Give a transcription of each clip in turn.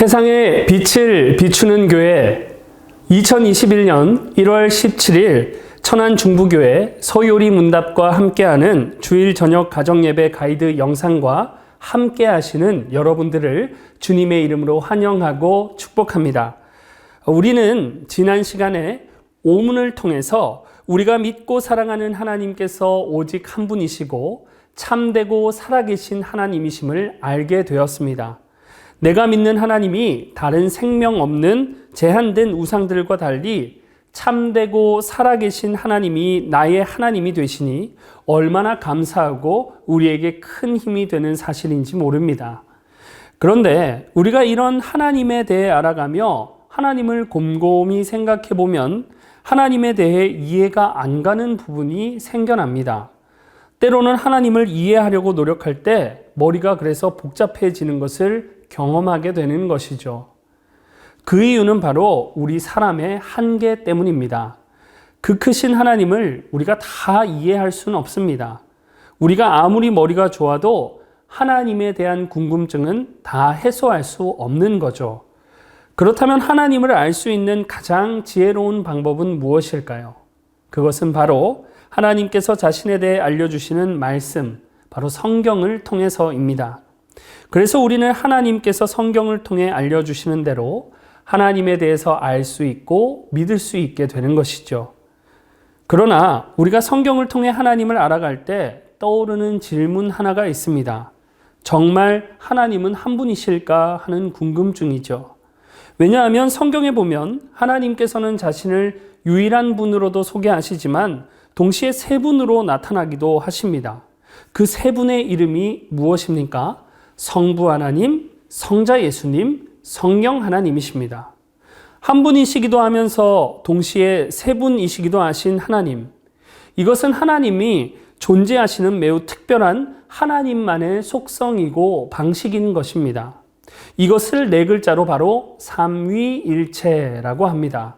세상에 빛을 비추는 교회 2021년 1월 17일 천안중부교회 서요리 문답과 함께하는 주일 저녁 가정예배 가이드 영상과 함께 하시는 여러분들을 주님의 이름으로 환영하고 축복합니다. 우리는 지난 시간에 오문을 통해서 우리가 믿고 사랑하는 하나님께서 오직 한 분이시고 참되고 살아계신 하나님이심을 알게 되었습니다. 내가 믿는 하나님이 다른 생명 없는 제한된 우상들과 달리 참되고 살아계신 하나님이 나의 하나님이 되시니 얼마나 감사하고 우리에게 큰 힘이 되는 사실인지 모릅니다. 그런데 우리가 이런 하나님에 대해 알아가며 하나님을 곰곰이 생각해 보면 하나님에 대해 이해가 안 가는 부분이 생겨납니다. 때로는 하나님을 이해하려고 노력할 때 머리가 그래서 복잡해지는 것을 경험하게 되는 것이죠. 그 이유는 바로 우리 사람의 한계 때문입니다. 그 크신 하나님을 우리가 다 이해할 수는 없습니다. 우리가 아무리 머리가 좋아도 하나님에 대한 궁금증은 다 해소할 수 없는 거죠. 그렇다면 하나님을 알 수 있는 가장 지혜로운 방법은 무엇일까요? 그것은 바로 하나님께서 자신에 대해 알려주시는 말씀, 바로 성경을 통해서입니다. 그래서 우리는 하나님께서 성경을 통해 알려주시는 대로 하나님에 대해서 알 수 있고 믿을 수 있게 되는 것이죠. 그러나 우리가 성경을 통해 하나님을 알아갈 때 떠오르는 질문 하나가 있습니다. 정말 하나님은 한 분이실까 하는 궁금증이죠. 왜냐하면 성경에 보면 하나님께서는 자신을 유일한 분으로도 소개하시지만 동시에 세 분으로 나타나기도 하십니다. 그 세 분의 이름이 무엇입니까? 성부 하나님, 성자 예수님, 성령 하나님이십니다. 한 분이시기도 하면서 동시에 세 분이시기도 하신 하나님. 이것은 하나님이 존재하시는 매우 특별한 하나님만의 속성이고 방식인 것입니다. 이것을 네 글자로 바로 삼위일체라고 합니다.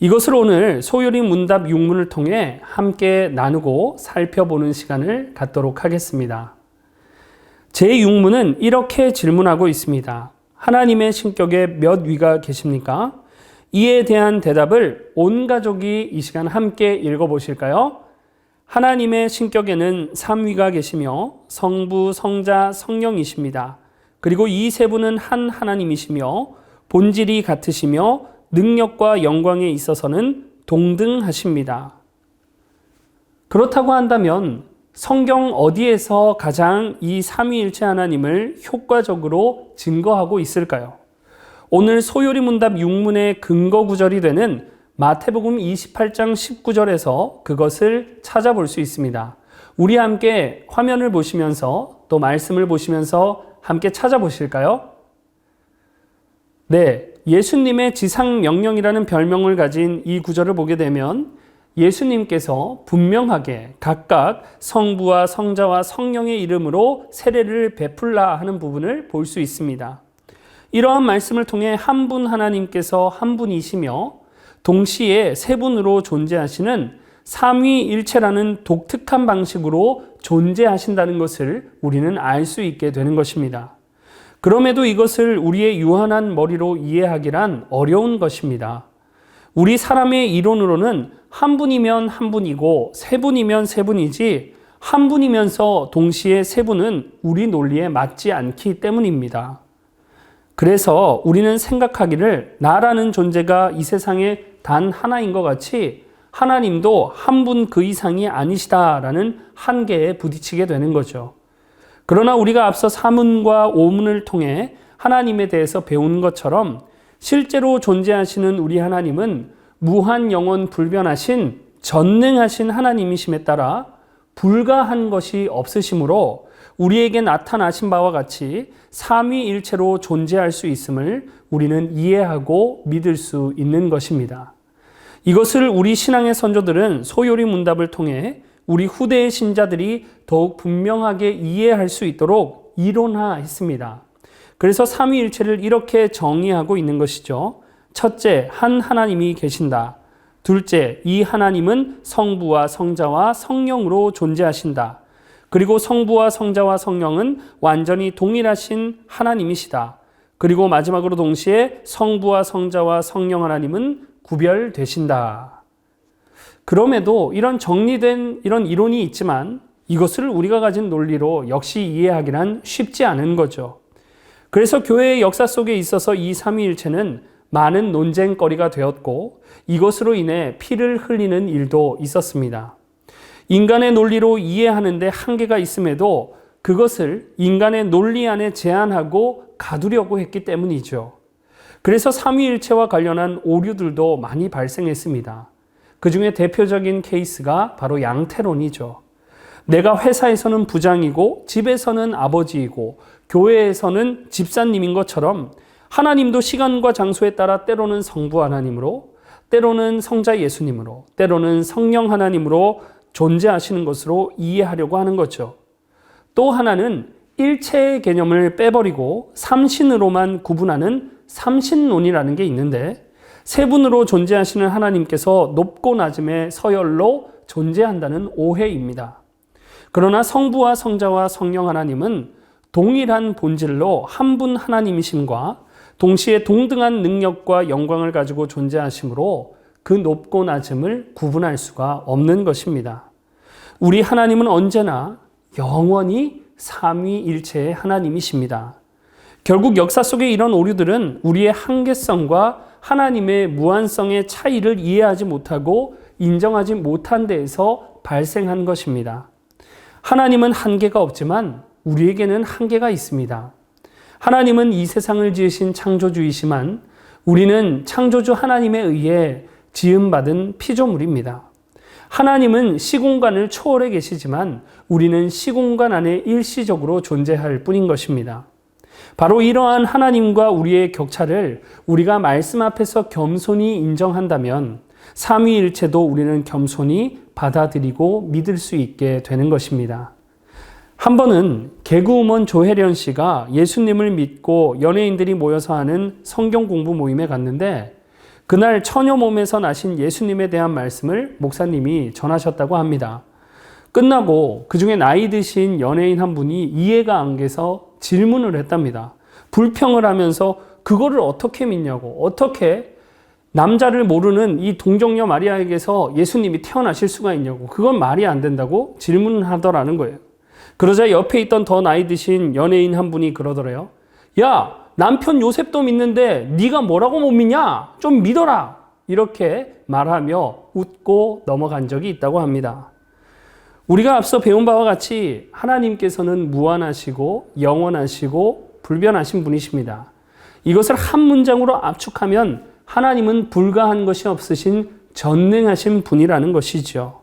이것을 오늘 소요리 문답 6문을 통해 함께 나누고 살펴보는 시간을 갖도록 하겠습니다. 제6문은 이렇게 질문하고 있습니다. 하나님의 신격에 몇 위가 계십니까? 이에 대한 대답을 온 가족이 이 시간 함께 읽어보실까요? 하나님의 신격에는 3위가 계시며 성부, 성자, 성령이십니다. 그리고 이 세 분은 한 하나님이시며 본질이 같으시며 능력과 영광에 있어서는 동등하십니다. 그렇다고 한다면 성경 어디에서 가장 이 삼위일체 하나님을 효과적으로 증거하고 있을까요? 오늘 소요리 문답 6문의 근거 구절이 되는 마태복음 28장 19절에서 그것을 찾아볼 수 있습니다. 우리 함께 화면을 보시면서 또 말씀을 보시면서 함께 찾아보실까요? 네, 예수님의 지상명령이라는 별명을 가진 이 구절을 보게 되면 예수님께서 분명하게 각각 성부와 성자와 성령의 이름으로 세례를 베풀라 하는 부분을 볼 수 있습니다. 이러한 말씀을 통해 한 분 하나님께서 한 분이시며 동시에 세 분으로 존재하시는 삼위일체라는 독특한 방식으로 존재하신다는 것을 우리는 알 수 있게 되는 것입니다. 그럼에도 이것을 우리의 유한한 머리로 이해하기란 어려운 것입니다. 우리 사람의 이론으로는 한 분이면 한 분이고 세 분이면 세 분이지 한 분이면서 동시에 세 분은 우리 논리에 맞지 않기 때문입니다. 그래서 우리는 생각하기를 나라는 존재가 이 세상에 단 하나인 것 같이 하나님도 한 분 그 이상이 아니시다라는 한계에 부딪히게 되는 거죠. 그러나 우리가 앞서 사문과 오문을 통해 하나님에 대해서 배운 것처럼 실제로 존재하시는 우리 하나님은 무한 영원 불변하신 전능하신 하나님이심에 따라 불가한 것이 없으시므로 우리에게 나타나신 바와 같이 삼위일체로 존재할 수 있음을 우리는 이해하고 믿을 수 있는 것입니다. 이것을 우리 신앙의 선조들은 소요리 문답을 통해 우리 후대의 신자들이 더욱 분명하게 이해할 수 있도록 이론화했습니다. 그래서 삼위일체를 이렇게 정의하고 있는 것이죠. 첫째, 한 하나님이 계신다. 둘째, 이 하나님은 성부와 성자와 성령으로 존재하신다. 그리고 성부와 성자와 성령은 완전히 동일하신 하나님이시다. 그리고 마지막으로 동시에 성부와 성자와 성령 하나님은 구별되신다. 그럼에도 이런 정리된 이런 이론이 있지만 이것을 우리가 가진 논리로 역시 이해하기란 쉽지 않은 거죠. 그래서 교회의 역사 속에 있어서 이 삼위일체는 많은 논쟁거리가 되었고 이것으로 인해 피를 흘리는 일도 있었습니다. 인간의 논리로 이해하는데 한계가 있음에도 그것을 인간의 논리 안에 제한하고 가두려고 했기 때문이죠. 그래서 삼위일체와 관련한 오류들도 많이 발생했습니다. 그 중에 대표적인 케이스가 바로 양태론이죠. 내가 회사에서는 부장이고 집에서는 아버지이고 교회에서는 집사님인 것처럼 하나님도 시간과 장소에 따라 때로는 성부 하나님으로, 때로는 성자 예수님으로, 때로는 성령 하나님으로 존재하시는 것으로 이해하려고 하는 거죠. 또 하나는 일체의 개념을 빼버리고 삼신으로만 구분하는 삼신론이라는 게 있는데 세 분으로 존재하시는 하나님께서 높고 낮음의 서열로 존재한다는 오해입니다. 그러나 성부와 성자와 성령 하나님은 동일한 본질로 한 분 하나님이심과 동시에 동등한 능력과 영광을 가지고 존재하심으로 그 높고 낮음을 구분할 수가 없는 것입니다. 우리 하나님은 언제나 영원히 삼위일체의 하나님이십니다. 결국 역사 속의 이런 오류들은 우리의 한계성과 하나님의 무한성의 차이를 이해하지 못하고 인정하지 못한 데에서 발생한 것입니다. 하나님은 한계가 없지만 우리에게는 한계가 있습니다. 하나님은 이 세상을 지으신 창조주이시만 우리는 창조주 하나님에 의해 지음받은 피조물입니다. 하나님은 시공간을 초월해 계시지만 우리는 시공간 안에 일시적으로 존재할 뿐인 것입니다. 바로 이러한 하나님과 우리의 격차를 우리가 말씀 앞에서 겸손히 인정한다면 삼위일체도 우리는 겸손히 받아들이고 믿을 수 있게 되는 것입니다. 한 번은 개그우먼 조혜련 씨가 예수님을 믿고 연예인들이 모여서 하는 성경 공부 모임에 갔는데 그날 처녀 몸에서 나신 예수님에 대한 말씀을 목사님이 전하셨다고 합니다. 끝나고 그중에 나이 드신 연예인 한 분이 이해가 안 가서 질문을 했답니다. 불평을 하면서 그거를 어떻게 믿냐고, 어떻게 남자를 모르는 이 동정녀 마리아에게서 예수님이 태어나실 수가 있냐고, 그건 말이 안 된다고 질문을 하더라는 거예요. 그러자 옆에 있던 더 나이 드신 연예인 한 분이 그러더래요. 야, 남편 요셉도 믿는데 네가 뭐라고 못 믿냐? 좀 믿어라. 이렇게 말하며 웃고 넘어간 적이 있다고 합니다. 우리가 앞서 배운 바와 같이 하나님께서는 무한하시고 영원하시고 불변하신 분이십니다. 이것을 한 문장으로 압축하면 하나님은 불가한 것이 없으신 전능하신 분이라는 것이죠.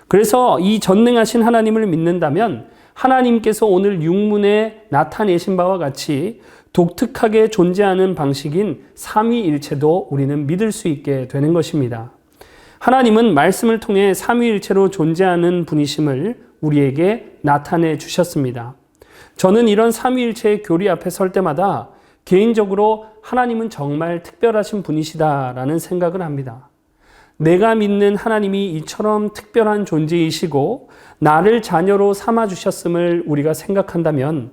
그래서 이 전능하신 하나님을 믿는다면 하나님께서 오늘 육문에 나타내신 바와 같이 독특하게 존재하는 방식인 삼위일체도 우리는 믿을 수 있게 되는 것입니다. 하나님은 말씀을 통해 삼위일체로 존재하는 분이심을 우리에게 나타내 주셨습니다. 저는 이런 삼위일체의 교리 앞에 설 때마다 개인적으로 하나님은 정말 특별하신 분이시다라는 생각을 합니다. 내가 믿는 하나님이 이처럼 특별한 존재이시고 나를 자녀로 삼아주셨음을 우리가 생각한다면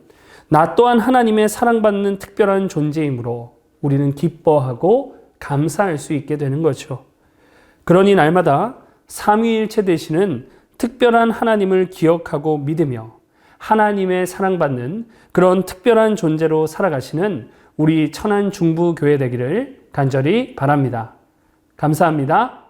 나 또한 하나님의 사랑받는 특별한 존재이므로 우리는 기뻐하고 감사할 수 있게 되는 거죠. 그러니 날마다 삼위일체 되시는 특별한 하나님을 기억하고 믿으며 하나님의 사랑받는 그런 특별한 존재로 살아가시는 우리 천안 중부교회 되기를 간절히 바랍니다. 감사합니다.